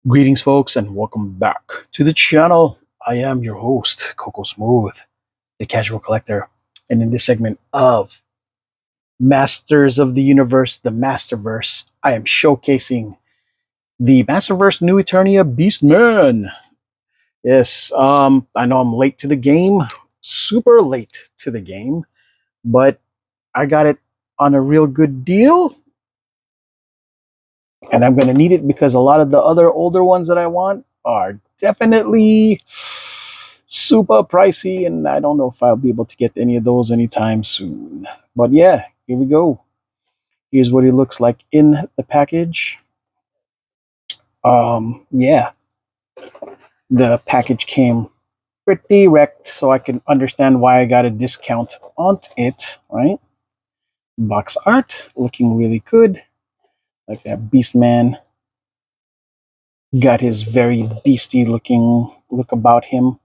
Greetings, folks, and welcome back to the channel. I am your host, Coco Smooth, the casual collector. And in this segment of Masters of the Universe, the Masterverse, I am showcasing the Masterverse new Eternia Beastman. Yes, I know I'm late to the game, super late to the game, but I got it on a real good deal. And I'm going to need it because a lot of the other older ones that I want are definitely super pricey, and I don't know if I'll be able to get any of those anytime soon. But yeah, here we go. Here's what he looks like in the package. Yeah, the package came pretty wrecked, so I can understand why I got a discount on it, right? Box art looking really good. Like that Beastman got his very beastie looking look about him.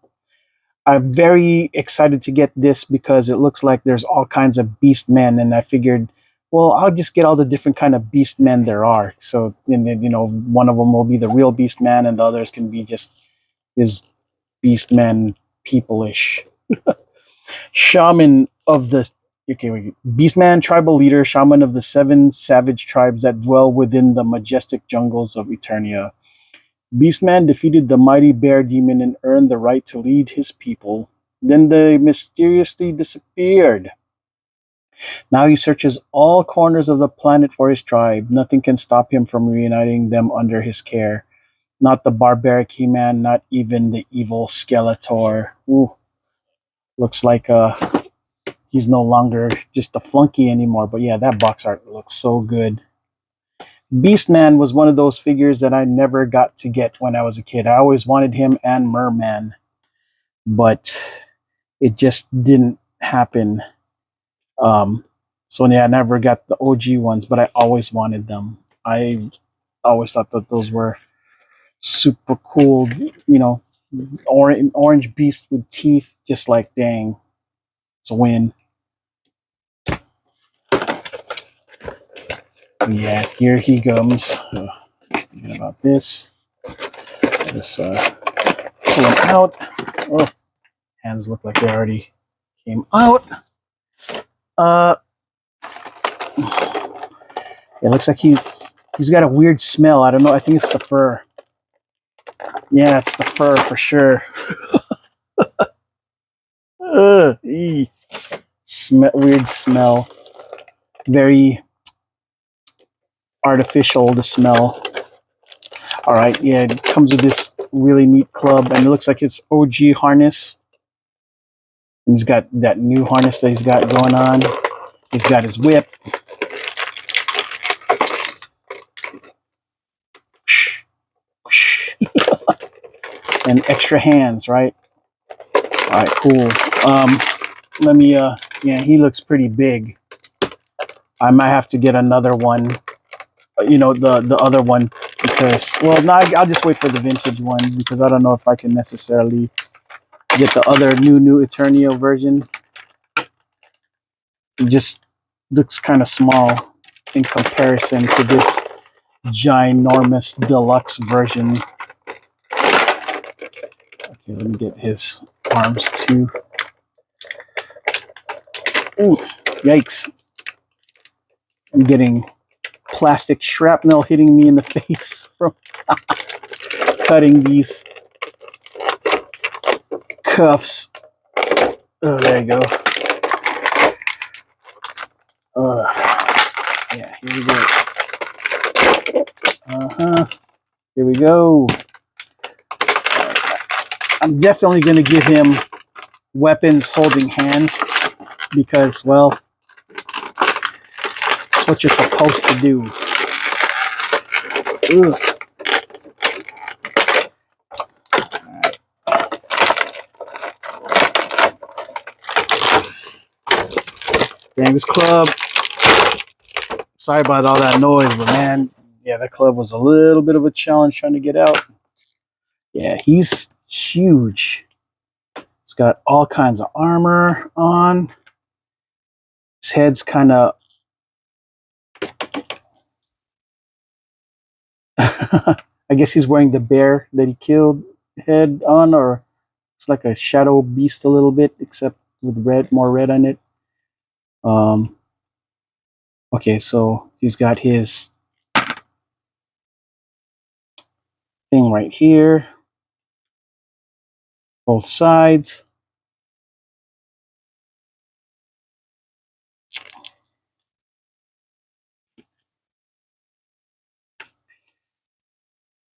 I'm very excited to get this because it looks like there's all kinds of beast men, and I figured, well, I'll just get all the different kind of beast men there are. So, and then, one of them will be the real beast man, and the others can be just his beast men people-ish. Shaman of the Beastman tribal leader, shaman of the 7 savage tribes that dwell within the majestic jungles of Eternia. Beastman defeated the mighty bear demon and earned the right to lead his people. Then they mysteriously disappeared. Now he searches all corners of the planet for his tribe. Nothing can stop him from reuniting them under his care. Not the barbaric He-Man, not even the evil Skeletor. Ooh, looks like he's no longer just a flunky anymore. But yeah, that box art looks so good. Beastman was one of those figures that I never got to get when I was a kid. I always wanted him and Merman, but it just didn't happen. So yeah, I never got the OG ones, but I always wanted them. I always thought that those were super cool, orange beast with teeth, just like, dang, it's a win. Yeah, here he comes. Forget about this. Just pull him out. Oh, hands look like they already came out. It looks like he's got a weird smell. I don't know. I think it's the fur. Yeah, it's the fur for sure. Weird smell. Very artificial, the smell. All right, yeah, it comes with this really neat club, and it looks like it's OG harness. And he's got that new harness that he's got going on. He's got his whip. And extra hands, right? All right, cool. Let me, yeah, he looks pretty big. I might have to get another one, the other one, because, well, no, I'll just wait for the vintage one, because I don't know if I can necessarily get the other new Eternia version. It just looks kind of small in comparison to this ginormous deluxe version. Okay, let me get his arms too. Ooh, yikes. I'm getting plastic shrapnel hitting me in the face from cutting these cuffs. Oh, there you go. Yeah, here we go. Here we go. I'm definitely going to give him weapons holding hands because, well, that's what you're supposed to do. Ugh. Dang, this club. Sorry about all that noise, but man, yeah, that club was a little bit of a challenge trying to get out. Yeah, he's huge. He's got all kinds of armor on. His head's kind of I I guess he's wearing the bear that he killed head on, or it's like a shadow beast a little bit, except with red, more red on it. Um, okay, so he's got his thing right here, both sides.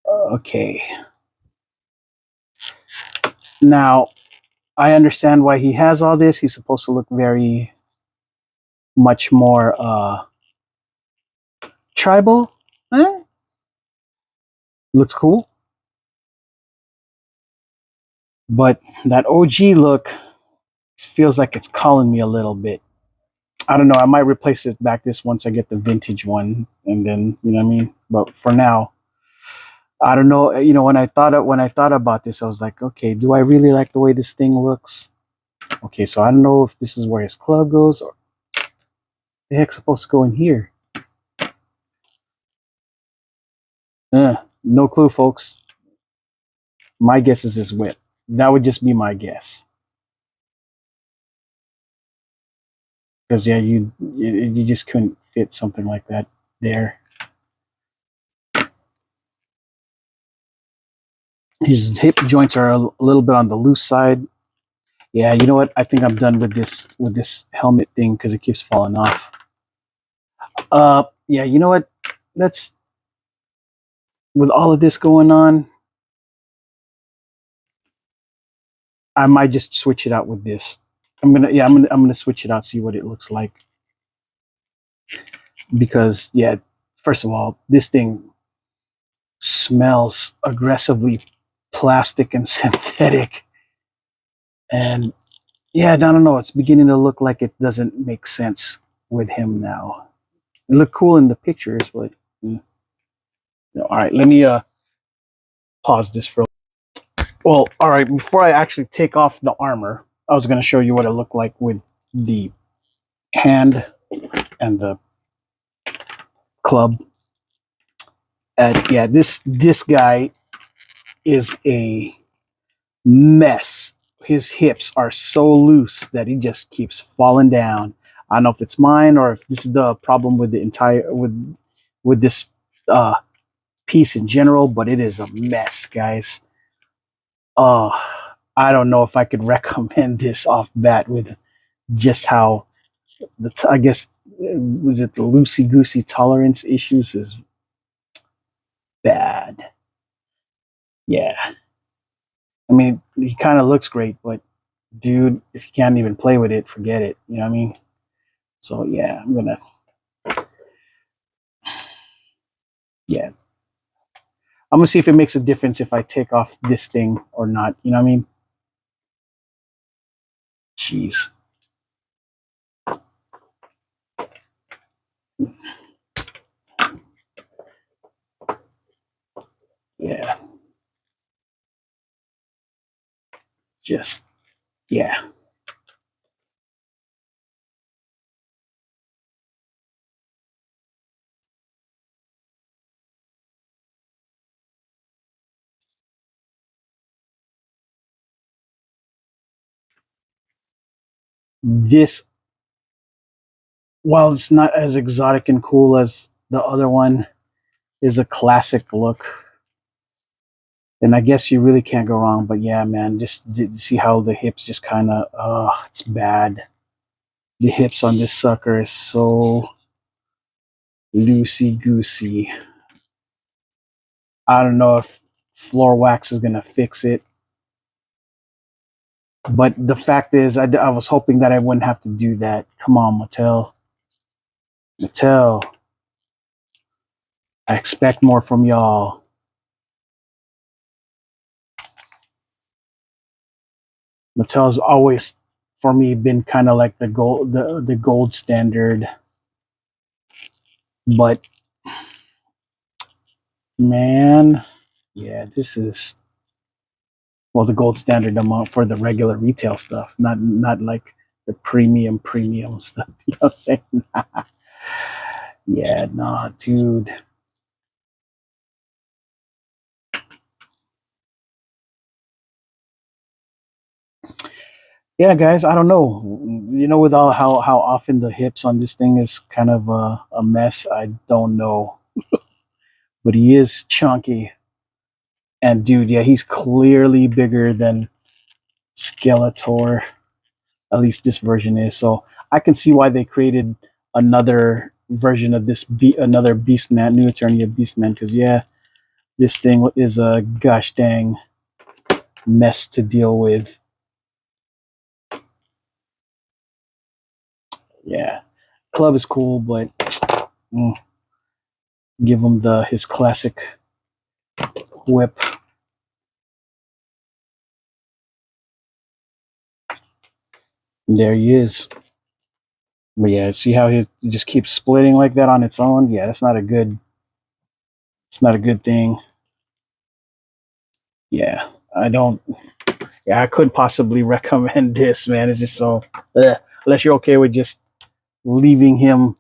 Okay, now I understand why he has all this. He's supposed to look very much more tribal. Eh? Looks cool, but that OG look feels like it's calling me a little bit. I don't know. I might replace it back this once I get the vintage one, and then you know what I mean. But for now, I don't know. You know, when I thought about this, I was like, okay, do I really like the way this thing looks? Okay, so I don't know if this is where his club goes, or the heck's supposed to go in here. No clue, folks. My guess is his whip. That would just be my guess. Because yeah, you just couldn't fit something like that there. His hip joints are a little bit on the loose side. Yeah, you know what? I think I'm done with this helmet thing because it keeps falling off. Yeah, you know what? That's with all of this going on, I might just switch it out with this. I'm gonna switch it out, see what it looks like. Because yeah, first of all, this thing smells aggressively plastic and synthetic. And yeah, I don't know. It's beginning to look like it doesn't make sense with him now. It looked cool in the pictures, but all right. Let me pause this for. Well, all right. Before I actually take off the armor, I was going to show you what it looked like with the hand and the club. And yeah, this guy is a mess. His hips are so loose that he just keeps falling down. I don't know if it's mine or if this is the problem with the entire with this uh, piece in general, but it is a mess, guys. Uh, I don't know if I could recommend this off bat with just how I guess was it the loosey goosey tolerance issues is bad. Yeah, I mean he kind of looks great, but dude, if you can't even play with it, forget it. You know what I mean? So yeah, yeah, I'm gonna see if it makes a difference if I take off this thing or not. You know what I mean? Jeez. Yeah. Just yeah. This, while it's not as exotic and cool as the other one, is a classic look. And I guess you really can't go wrong. But yeah, man, just see how the hips just kind of, it's bad. The hips on this sucker is so loosey goosey. I don't know if floor wax is gonna fix it, but the fact is, I was hoping that I wouldn't have to do that. Come on, Mattel. I expect more from y'all. Mattel's always, for me, been kind of like the gold standard. But man, yeah, this is well the gold standard amount for the regular retail stuff, not like the premium stuff. You know what I'm saying? Yeah, nah, dude. Yeah, guys, I don't know. With all how often the hips on this thing is kind of a mess, I don't know. But he is chunky. And dude, yeah, he's clearly bigger than Skeletor. At least this version is. So I can see why they created another version of another Beastman, new Eternia Beastman. Because yeah, this thing is a gosh dang mess to deal with. Yeah, Club is cool, but mm, give him the his classic whip. There he is. But yeah, see how he just keeps splitting like that on its own? Yeah, that's not a good. It's not a good thing. Yeah, I don't. Yeah, I couldn't possibly recommend this, man. It's just so. Unless you're okay with just leaving him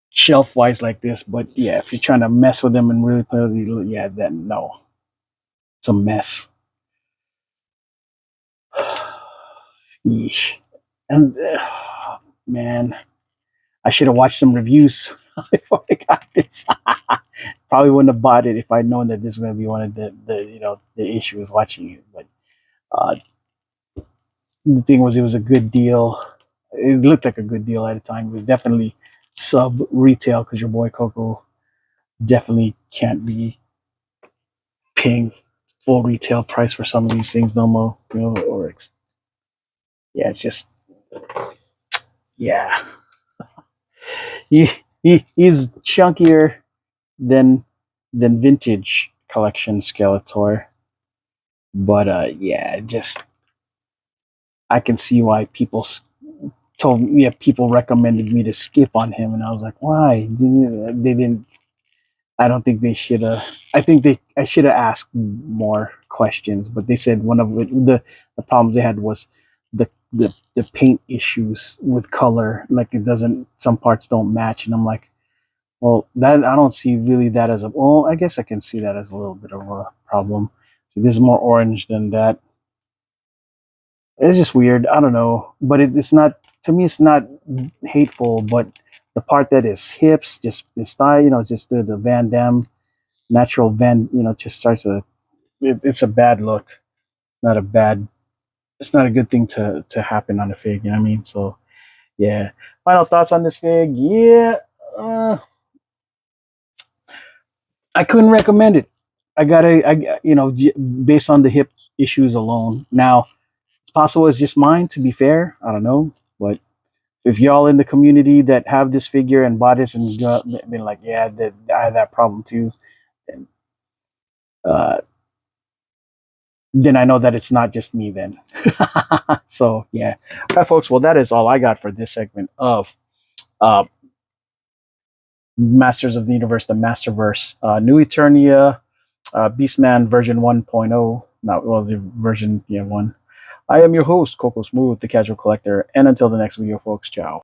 shelf wise like this. But yeah, if you're trying to mess with him and really play with you, yeah, then no, it's a mess. Yeesh. And man, I should have watched some reviews before I got this. Probably wouldn't have bought it if I'd known that this was going to be one of the issues watching it. But uh, the thing was, it was a good deal. It looked like a good deal at the time. It was definitely sub retail because your boy Coco definitely can't be paying full retail price for some of these things no more. Or yeah, it's just yeah. He's chunkier than vintage collection Skeletor. But yeah, just I can see why told me, yeah, people recommended me to skip on him, and I was like, why? They didn't. I don't think they should have. I should have asked more questions, but they said one of the problems they had was the paint issues with color. Like it doesn't, some parts don't match, and I'm like, well, that I don't see really that as a. Well, I guess I can see that as a little bit of a problem. So this is more orange than that. It's just weird. I don't know, but it's not, to me. It's not hateful, but the part that is hips, just his thigh, just the Van Damme natural Van, just starts it's a bad look. Not a bad. It's not a good thing to happen on a fig. You know what I mean? So yeah. Final thoughts on this fig? Yeah, I couldn't recommend it. Based on the hip issues alone. Now it's possible it's just mine. To be fair, I don't know, but if y'all in the community that have this figure and bought this and been like, yeah, that I have that problem too, then, uh, then I know that it's not just me. Then, so yeah, all right, folks. Well, that is all I got for this segment of uh, Masters of the Universe, the Masterverse, New Eternia, Beastman version 1.0. Not well, the version one. I am your host, Coco Smooth, the Casual Collector, and until the next video, folks. Ciao.